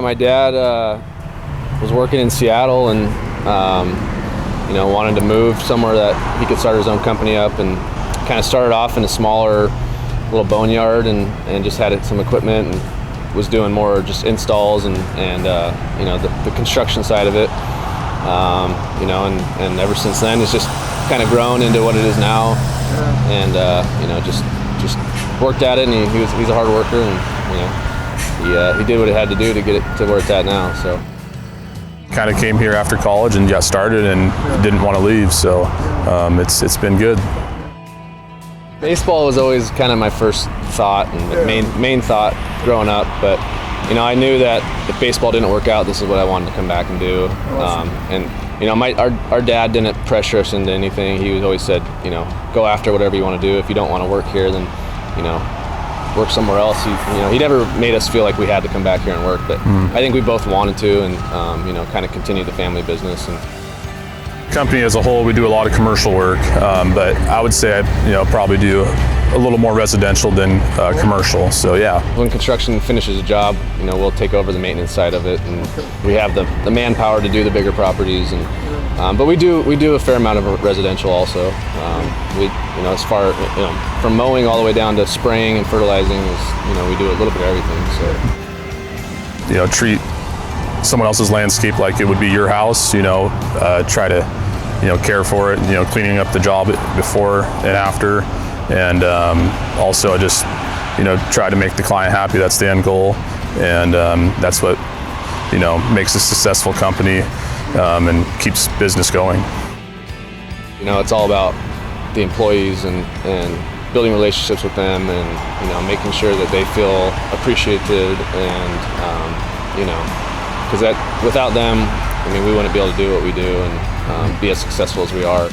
My dad was working in Seattle and wanted to move somewhere that he could start his own company up, and kind of started off in a smaller little boneyard and just had some equipment and was doing more just installs and the construction side of it. And ever since then it's just kind of grown into what it is now, and just worked at it, and he's a hard worker, and he did what he had to do to get it to where it's at now. So kind of came here after college and got started and didn't want to leave, so it's been good. Baseball was always kind of my first thought and the main thought growing up, but I knew that if baseball didn't work out, this is what I wanted to come back and do. Our dad didn't pressure us into anything. He always said, go after whatever you want to do. If you don't want to work here, then work somewhere else. He never made us feel like we had to come back here and work, but I think we both wanted to, and kind of continue the family business. And company as a whole, we do a lot of commercial work, but I would say I probably do a little more residential than commercial. So yeah. When construction finishes a job, we'll take over the maintenance side of it, and we have the manpower to do the bigger properties. And but we do a fair amount of residential also. As far from mowing all the way down to spraying and fertilizing, we do a little bit of everything. So treat someone else's landscape like it would be your house. Try to care for it. Cleaning up the job before and after. And also just, try to make the client happy. That's the end goal. And that's what, makes a successful company and keeps business going. It's all about the employees and building relationships with them, and, making sure that they feel appreciated, and, because without them, we wouldn't be able to do what we do and be as successful as we are.